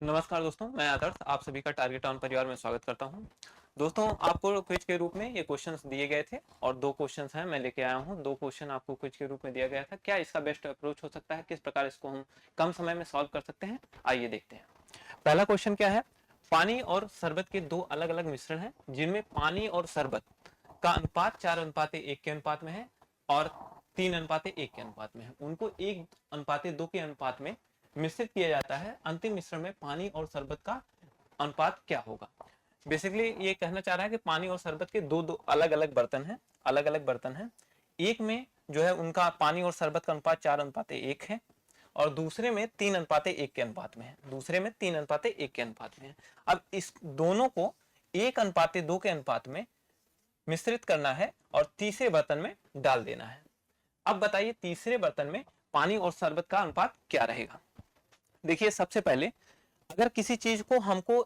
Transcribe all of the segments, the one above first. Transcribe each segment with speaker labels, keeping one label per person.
Speaker 1: नमस्कार दोस्तों, मैं आदर्श आप सभी का टारगेट ऑन परिवार में स्वागत करता हूं। दोस्तों, आपको क्विज के रूप में ये क्वेश्चंस दिए गए थे और दो क्वेश्चंस हैं मैं लेके आया हूं। दो क्वेश्चन आपको क्विज के रूप में दिया गया था। क्या इसका बेस्ट अप्रोच हो सकता है, किस प्रकार इसको हम कम समय में सॉल्व कर सकते हैं, आइए देखते हैं। पहला क्वेश्चन क्या है। पानी और शरबत के दो अलग अलग मिश्रण है जिनमें पानी और शरबत का अनुपात 4:1 के अनुपात में है और 3:1 के अनुपात में है। उनको 1:2 के अनुपात में मिश्रित किया जाता है। अंतिम मिश्रण में पानी और शरबत का अनुपात क्या होगा। बेसिकली ये कहना चाह रहा है कि पानी और शरबत के दो दो अलग अलग बर्तन हैं, अलग अलग बर्तन हैं। एक में जो है उनका पानी और शरबत का अनुपात 4:1 है और दूसरे में 3:1 के अनुपात में है। दूसरे में 3:1 के अनुपात में है। अब इस दोनों को 1:2 के अनुपात में मिश्रित करना है और तीसरे बर्तन में डाल देना है। अब बताइए तीसरे बर्तन में पानी और शरबत का अनुपात क्या रहेगा। देखिए, सबसे पहले अगर किसी चीज को हमको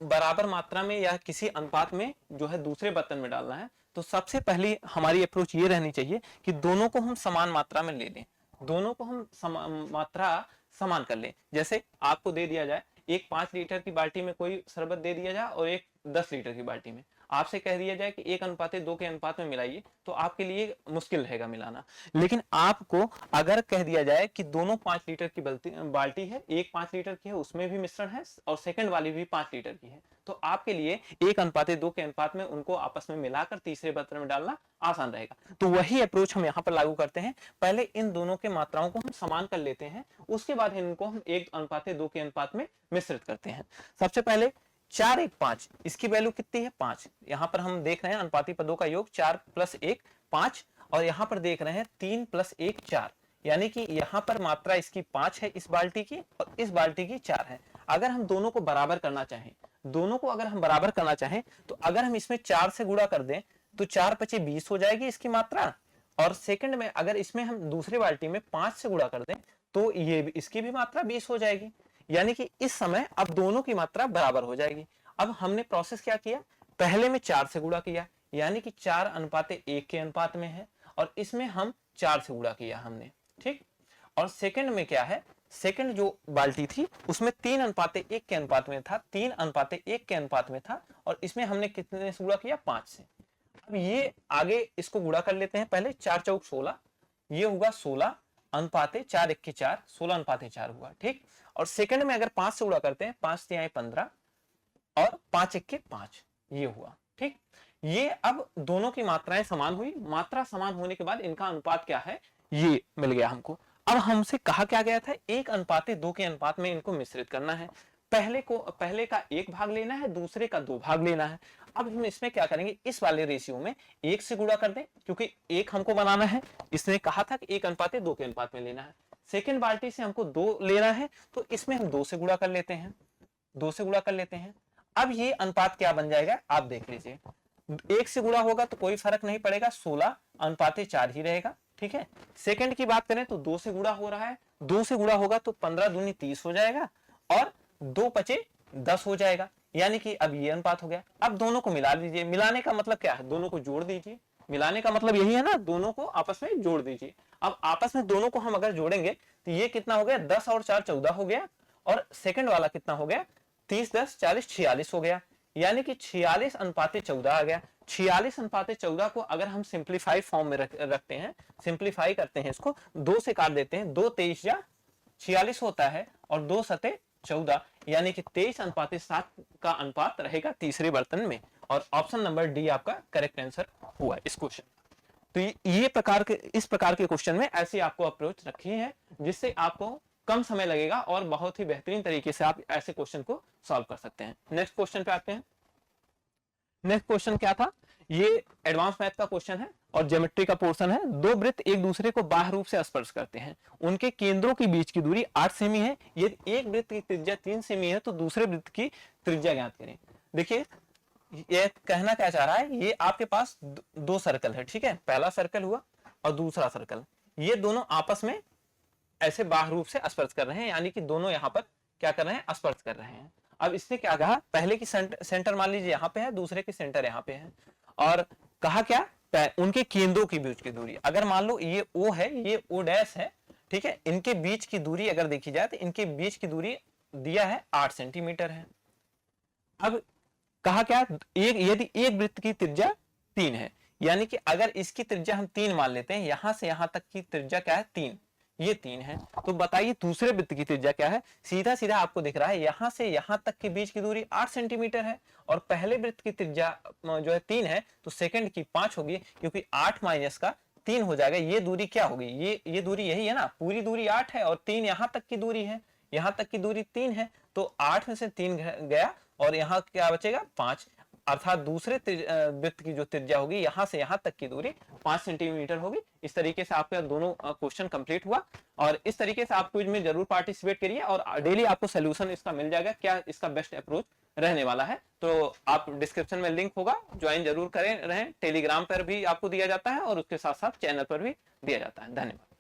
Speaker 1: बराबर मात्रा में या किसी अनुपात में जो है दूसरे बर्तन में डालना है, तो सबसे पहली हमारी अप्रोच ये रहनी चाहिए कि दोनों को हम समान मात्रा में ले लें। दोनों को हम मात्रा समान कर लें। जैसे आपको दे दिया जाए एक 5 लीटर की बाल्टी में कोई शरबत दे दिया जाए और एक 10 लीटर की बाल्टी में आपसे कह दिया जाए कि 1:2 के अनुपात में मिलाइए, तो आपके लिए मुश्किल रहेगा मिलाना। लेकिन आपको अगर कह दिया जाए कि दोनों 5 लीटर की बाल्टी है, एक 5 लीटर की है उसमें भी मिश्रण है और सेकंड वाली भी 5 लीटर की है, तो आपके लिए 1:2 के अनुपात में उनको आपस में मिलाकर तीसरे बर्तन में डालना आसान रहेगा। तो वही अप्रोच हम यहाँ पर लागू करते हैं। पहले इन दोनों के मात्राओं को हम समान कर लेते हैं, उसके बाद इनको हम 1:2 के अनुपात में मिश्रित करते हैं। सबसे पहले 4 1 5, इसकी वैल्यू कितनी है 5। यहां पर हम देख रहे हैं अनुपाती पदों का योग 4 + 1 5 और यहां पर देख रहे हैं 3 + 1 4, यानी कि यहां पर मात्रा इसकी 5 है इस बाल्टी की और इस बाल्टी की 4 है। अगर हम दोनों को बराबर करना चाहें, दोनों को अगर हम बराबर करना चाहें तो अगर हम इसमें 4 से गुणा कर दें तो 4 × 5 = 20 हो जाएगी इसकी मात्रा। और सेकंड में अगर इसमें हम दूसरी बाल्टी में 5 से गुणा कर दें तो ये इसकी भी मात्रा 20 हो जाएगी। यानी कि इस समय अब दोनों की मात्रा बराबर हो जाएगी। अब हमने प्रोसेस क्या किया, पहले में 4 से गुणा किया, यानी कि 4:1 के अनुपात में है और इसमें हम 4 से गुणा किया हमने, ठीक। और सेकंड में क्या है, सेकंड जो बाल्टी थी उसमें 3:1 के अनुपात में था, 3:1 के अनुपात में था और इसमें हमने कितने से गुणा किया 5 से। अब ये आगे इसको गुणा कर लेते हैं। पहले 4 × 4 = 16, ये होगा 16 अनुपाते 4 1 के 4, 16:4 हुआ, ठीक। और सेकंड में अगर 5 से गुणा करते हैं 5 × 3 = 15 और 5 1 के 5, ये हुआ, ठीक। ये अब दोनों की मात्राएं समान हुई। मात्रा समान होने के बाद इनका अनुपात क्या है ये मिल गया हमको। अब हमसे कहा क्या गया था 1:2 के अनुपात में इनको मिश्रित करना है। पहले का 1 भाग लेना है, दूसरे का 2 भाग लेना है। अब हम इसमें क्या करेंगे, इस वाले रेशियो में 1 से गुणा कर दें क्योंकि 1 हमको बनाना है। इसने कहा था कि 1:2 के अनुपात में लेना है। सेकेंड बाल्टी से हमको 2 लेना है तो इसमें हम 2 से गुणा कर लेते हैं, 2 से गुणा कर लेते हैं। अब ये अनुपात क्या बन जाएगा आप देख लीजिए। 1 से गुणा होगा तो कोई फर्क नहीं पड़ेगा, 16:4 ही रहेगा, ठीक है। सेकंड की बात करें तो 2 से गुणा हो रहा है, 2 से गुणा होगा तो 15 दूनी 30 हो जाएगा और 2 × 5 = 10 हो जाएगा, यानी कि अब ये अनुपात हो गया। अब दोनों को मिला दीजिए। मिलाने का मतलब क्या है, दोनों को जोड़ दीजिए। मिलाने का मतलब यही है ना, दोनों को आपस में जोड़ दीजिए। अब आपस में दोनों को हम अगर जोड़ेंगे तो ये कितना हो गया, 10 और 4 14 हो गया और सेकंड वाला कितना हो गया, 30 10 40 46 हो गया, यानी कि 46:14 आ गया। 46:14 को अगर हम सिंप्लीफाई फॉर्म में रखते हैं, सिंप्लीफाई करते हैं, इसको 2 से काट देते हैं, 2 23 या 46 होता है और 2 7 14, यानी कि 23:7 का अनुपात रहेगा तीसरे बर्तन में। और ऑप्शन नंबर डी आपका करेक्ट आंसर हुआ इस क्वेश्चन। तो इस प्रकार के क्वेश्चन में ऐसी आपको अप्रोच रखी है जिससे आपको कम समय लगेगा और बहुत ही बेहतरीन तरीके से आप ऐसे क्वेश्चन को सॉल्व कर सकते हैं। नेक्स्ट क्वेश्चन पे आते हैं। नेक्स्ट क्वेश्चन क्या था, ये एडवांस मैथ का क्वेश्चन है और ज्योमेट्री का पोर्शन है। दो वृत्त एक दूसरे को बाह्य रूप से स्पर्श करते हैं, उनके केंद्रों के बीच की दूरी 8 सेमी है। यदि एक वृत्त की त्रिज्या 3 सेमी है तो दूसरे वृत्त की त्रिज्या ज्ञात करें। देखिए, ये कहना क्या चाह रहा है, ये आपके पास दो सर्कल है, ठीक है। पहला सर्कल हुआ और दूसरा सर्कल, ये दोनों आपस में ऐसे बाह्य रूप से स्पर्श कर रहे हैं, यानी कि दोनों यहां पर क्या कर रहे हैं, स्पर्श कर रहे हैं। अब इसने क्या कहा, पहले की सेंटर मान लीजिए यहां पे है, दूसरे की सेंटर यहां पे है और कहा क्या, उनके केंद्रों के बीच की दूरी। अगर मान लो ये O है, ये O डैश है, ठीक है। इनके बीच की दूरी अगर देखी जाए तो इनके बीच की दूरी दिया है 8 सेंटीमीटर है। अब कहा क्या, एक यदि एक वृत्त की त्रिज्या 3 है, यानी कि अगर इसकी त्रिज्या हम 3 मान लेते हैं, यहां से यहां तक की त्रिज्या क्या है 3, ये 3 है, तो बताइए दूसरे वृत्त की त्रिज्या क्या है। सीधा सीधा आपको दिख रहा है यहां से यहां तक के बीच की दूरी 8 सेंटीमीटर है, और पहले वृत्त की त्रिज्या जो है 3 है, तो सेकंड की 5 होगी, क्योंकि 8 माइनस का 3 हो जाएगा। ये दूरी क्या होगी, ये दूरी यही है ना, पूरी दूरी 8 है और 3 यहां तक की दूरी है, यहां तक की दूरी 3 है, तो 8 में से 3 गया और यहाँ क्या बचेगा 5, अर्थात दूसरे वृत्त की जो त्रिज्या होगी यहां से यहां तक की दूरी 5 सेंटीमीटर होगी। इस तरीके से आपका दोनों क्वेश्चन कंप्लीट हुआ, और इस तरीके से आप क्विज में जरूर पार्टिसिपेट करिए और डेली आपको सोल्यूशन इसका मिल जाएगा, क्या इसका बेस्ट अप्रोच रहने वाला है। तो आप डिस्क्रिप्शन में लिंक होगा, ज्वाइन जरूर करें रहें। टेलीग्राम पर भी आपको दिया जाता है और उसके साथ साथ चैनल पर भी दिया जाता है। धन्यवाद।